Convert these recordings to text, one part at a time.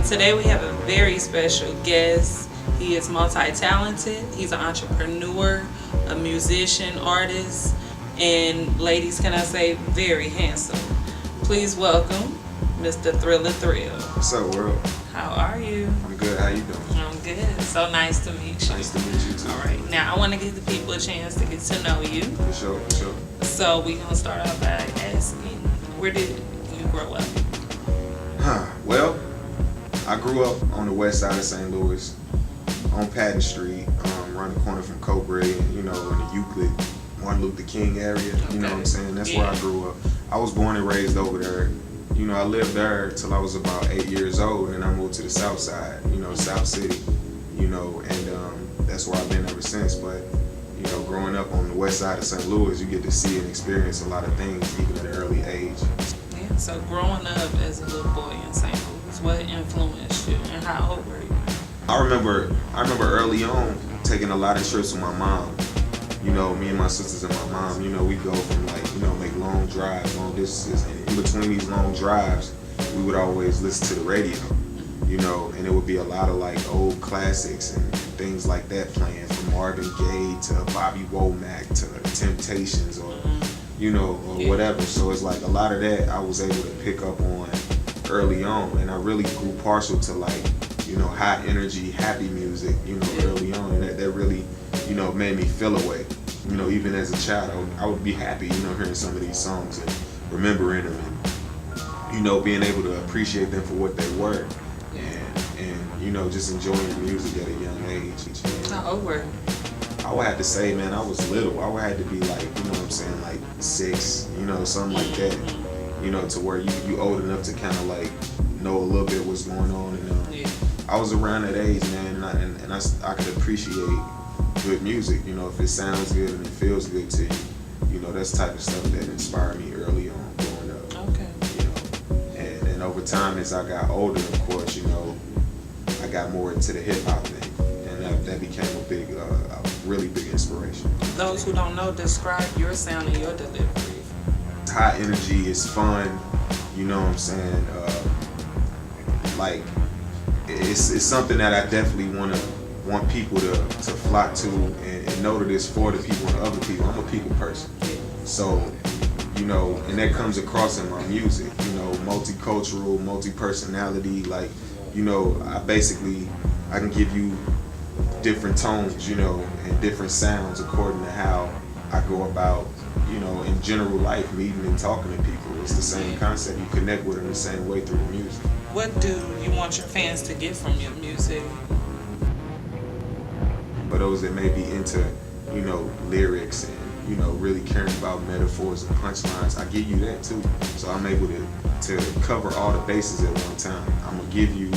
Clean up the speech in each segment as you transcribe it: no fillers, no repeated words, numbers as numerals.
Today we have a very special guest. He is multi-talented. He's an entrepreneur, a musician, artist, and ladies, can I say, very handsome. Please welcome Mr. Thrilla Thrill. What's up, world? How are you? I'm good. How you doing? I'm good. So nice to meet you. Nice to meet you too. All right. Now I want to give the people a chance to get to know you. For sure, for sure. So we're gonna start out by asking, where did you grow up? Well, I grew up on the west side of St. Louis, on Patton Street, around the corner from Cobrae, and in the Euclid, Martin Luther King area. You know what I'm saying? That's where I grew up. I was born and raised over there. I lived there till I was about 8 years old, and I moved to the South Side, South City, and that's where I've been ever since. But growing up on the west side of St. Louis, you get to see and experience a lot of things, even at an early age. Yeah. So growing up as a little boy in St. Louis, what influenced you, and how old were you? I remember early on taking a lot of trips with my mom. Me and my sisters and my mom, we go from make long drives, long distances, and in between these long drives, we would always listen to the radio, and it would be a lot of old classics and things like that playing, from Marvin Gaye to Bobby Womack to Temptations or whatever. So it's a lot of that I was able to pick up on early on, and I really grew partial to high energy, happy music, early on, and that really made me feel a way. Even as a child, I would be happy, hearing some of these songs and remembering them, and being able to appreciate them for what they were, and just enjoying the music at a young age. How old were you? I would have to say, man, I was little. I would have to be 6, something like that, to where you old enough to kind of know a little bit what's going on. And I was around that age, man, and I could appreciate good music. If it sounds good and it feels good to you, that's the type of stuff that inspired me early on growing up. Okay. And over time, as I got older, of course, I got more into the hip hop thing, and that became a really big inspiration. Those who don't know, describe your sound and your delivery. High energy is fun. You know what I'm saying? It's something that I definitely want people to flock to and know that it's for the people and other people. I'm a people person. So, and that comes across in my music, multicultural, multi-personality, I can give you different tones, and different sounds according to how I go about, in general life, meeting and talking to people. It's the same concept. You connect with them the same way through the music. What do you want your fans to get from your music? For those that may be into, lyrics and, really caring about metaphors and punchlines, I give you that too. So I'm able to cover all the bases at one time. I'm gonna give you,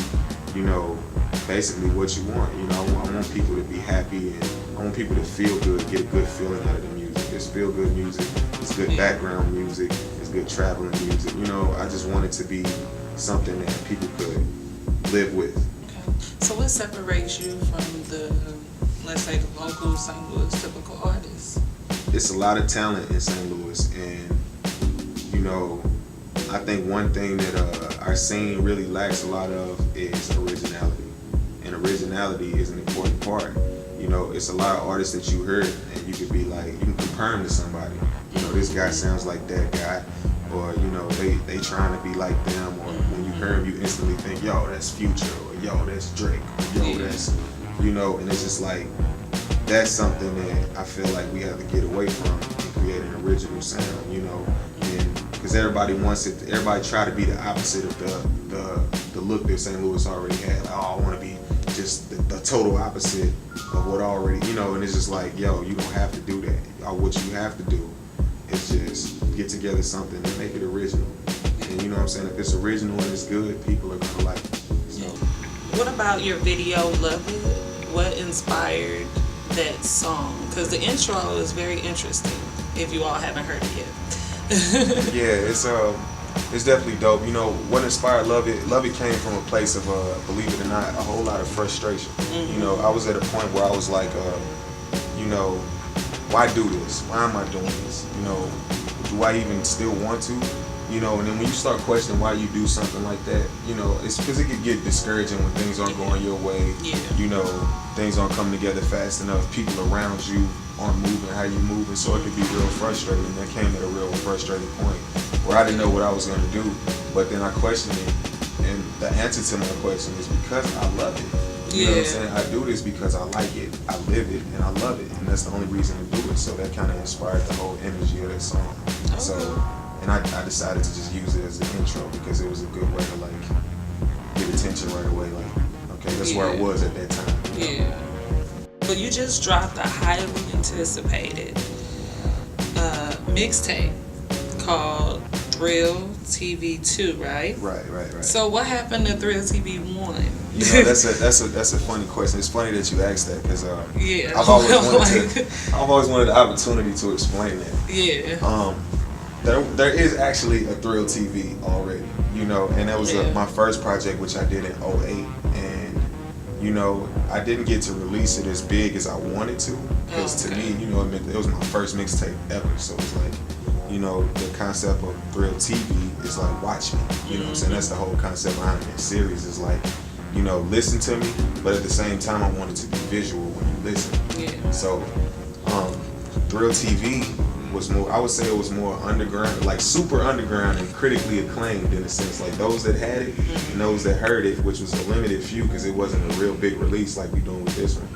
basically what you want. I want people to be happy, and I want people to feel good, get a good feeling out of the music. It's feel good music, it's good background music, it's good traveling music. I just want it to be something that people could live with. Okay. So what separates you from the, let's say, the local St. Louis typical artists? It's a lot of talent in St. Louis, and I think one thing that our scene really lacks a lot of is originality, and originality is an important part. It's a lot of artists that you hear, and you could be you can compare them to somebody. This guy sounds like that guy, or they trying to be like them, or when you hear them, you instantly think, yo, that's Future, or yo, that's Drake, or yo, that's, and it's just that's something that I feel like we have to get away from and create an original sound, and because everybody wants it, everybody try to be the opposite of the look that St. Louis already had. I want to be just the total opposite of what already, and it's just yo, you don't have to do that. What you have to do is just get together something and make it original. And you know what I'm saying? If it's original and it's good, people are gonna like it. So. What about your video, Love It? What inspired that song? Because the intro is very interesting, if you all haven't heard it yet. Yeah, it's definitely dope. What inspired Love It? Love It came from a place of, believe it or not, a whole lot of frustration. Mm-hmm. I was at a point where I was like, why do this? Why am I doing this? Do I even still want to? You know, and then when you start questioning why you do something like that, you know, it's because it could get discouraging when things aren't going your way. Yeah. You know, things aren't coming together fast enough. People around you aren't moving how you moving, so it could be real frustrating. And that came at a real frustrating point where I didn't know what I was going to do, but then I questioned it, and the answer to my question is because I love it. You know what I'm saying? I do this because I like it, I live it, and I love it, and that's the only reason to do it. So that kind of inspired the whole energy of that song. Okay. So, and I decided to just use it as the intro because it was a good way to like get attention right away. Like, okay, that's where I was at that time. You know? Yeah. But you just dropped a highly anticipated mixtape called Thrill TV 2, right? Right. So what happened to Thrill TV 1? You know, that's a funny question. It's funny that you asked that because yeah, I've always wanted the opportunity to explain that. Yeah. There is actually a Thrill TV already, you know, and that was my first project, which I did in '08, and you know, I didn't get to release it as big as I wanted to because to me, you know, it was my first mixtape ever, so it's like, you know, the concept of Thrill TV is like watch me, you know what I'm saying? That's the whole concept behind that series is like, you know, listen to me, but at the same time I want it to be visual when you listen. Yeah. So Thrill TV was more, I would say it was more underground, like super underground and critically acclaimed in a sense. Like those that had it and those that heard it, which was a limited few because it wasn't a real big release like we doing with this one.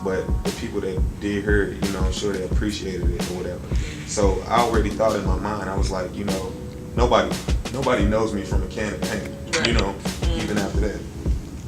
But the people that did hear it, you know, I'm sure they appreciated it or whatever. So I already thought in my mind, I was like, you know, nobody knows me from a can of paint, you know, even after that.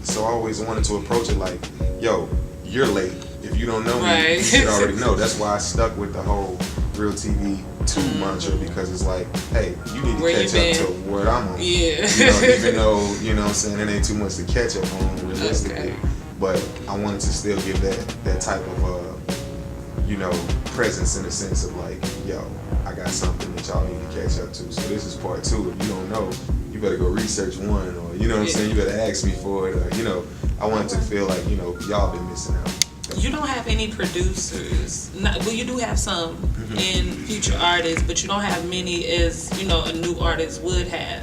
So I always wanted to approach it like, yo, you're late. If you don't know me, you should already know. That's why I stuck with the whole Real TV 2 mantra because it's like, hey, you need to catch up to what I'm on. Yeah. You know, even though, you know what I'm saying, it ain't too much to catch up on realistically. Okay. But I wanted to still give that type of, you know, presence in the sense of like, yo, I got something that y'all need to catch up to. So this is part 2. If you don't know, you better go research 1 or, you know what I'm saying, you better ask me for it. Or, you know, I wanted to feel like, you know, y'all been missing out. You don't have any producers. Well, you do have some in future artists, but you don't have many as, you know, a new artist would have.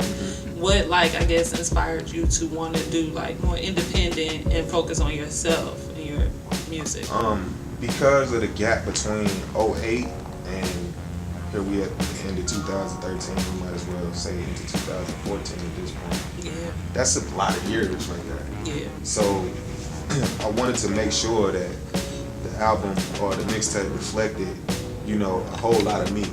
What, like, I guess, inspired you to want to do, like, more independent and focus on yourself and your music? Because of the gap between '08 and here we at the end of 2013, we might as well say into 2014 at this point. Yeah. That's a lot of years right there. Yeah. So I wanted to make sure that the album or the mixtape reflected, you know, a whole lot of me.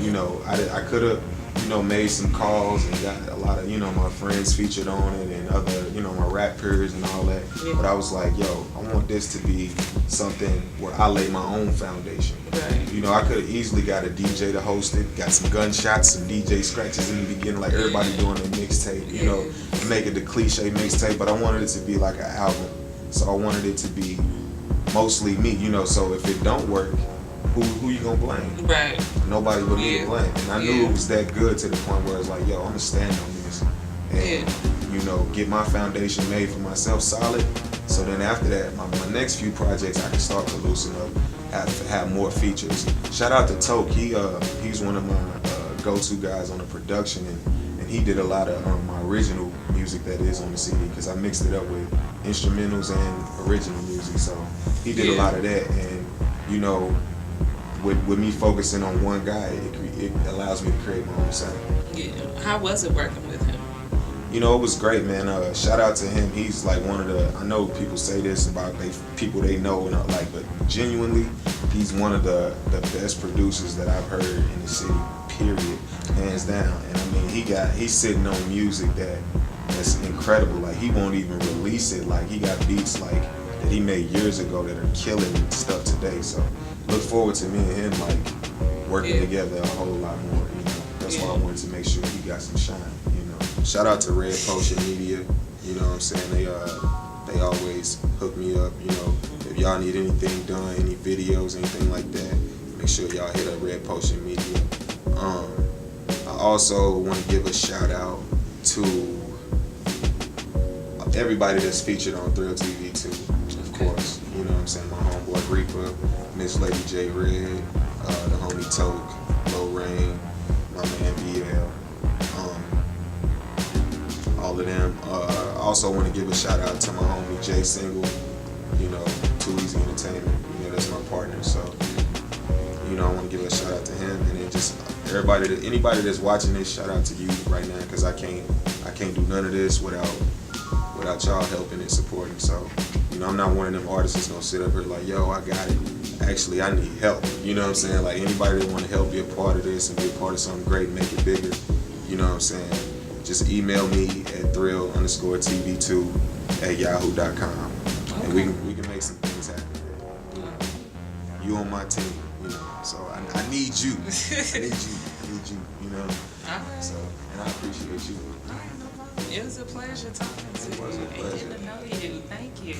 You know, I could have, you know, made some calls and got a lot of, you know, my friends featured on it and other, you know, my rap peers and all that. Yeah. But I was like, yo, I want this to be something where I lay my own foundation. Right. You know, I could have easily got a DJ to host it, got some gunshots, some DJ scratches in the beginning, like everybody doing a mixtape, you know, make it the cliche mixtape, but I wanted it to be like an album. So I wanted it to be mostly me, you know, so if it don't work, who you gonna blame? Right. Nobody but me to blame. And I knew it was that good to the point where it's like, yo, I'm gonna stand on this and, you know, get my foundation made for myself solid. So then after that, my next few projects, I can start to loosen up, have more features. Shout out to Toke. He's one of my go-to guys on the production, and he did a lot of my original music that is on the CD because I mixed it up with instrumentals and original music. So he did a lot of that, and you know, with me focusing on one guy, it allows me to create my own sound. Yeah. How was it working with him? You know, it was great, man. Shout out to him. He's like one of the, I know people say this about people they know, and like, but genuinely, he's one of the best producers that I've heard in the city, period, hands down. And I mean, he's sitting on music that's incredible. Like, he won't even release it. Like, he got beats like that he made years ago that are killing stuff today. So look forward to me and him like working together a whole lot more. You know, that's why I wanted to make sure he got some shine. You know, shout out to Red Potion Media. You know what I'm saying? They always hook me up. You know, if y'all need anything done, any videos, anything like that, make sure y'all hit up Red Potion Media. I also want to give a shout out to everybody that's featured on Thrill TV too, of course. You know what I'm saying? My homeboy Reaper, Miss Lady J Red, the homie Toke, Low Rain, my man BL. all of them. I also want to give a shout out to my homie Jay Single, you know, Too Easy Entertainment. You know, that's my partner. So, you know, I want to give a shout out to him, and then just anybody that's watching this, shout out to you right now, because I can't do none of this without y'all helping and supporting. So, you know, I'm not one of them artists that's gonna sit up here like, yo, I got it. Actually, I need help. You know what I'm saying? Like, anybody that want to help be a part of this and be a part of something great, make it bigger. You know what I'm saying? Just email me at thrill_tv2@yahoo.com, and we can make some things happen. You know, you on my team. You know, so I need you. I need you. You know. Alright. So, and I appreciate you. It was a pleasure talking to you and getting to know you. Thank you.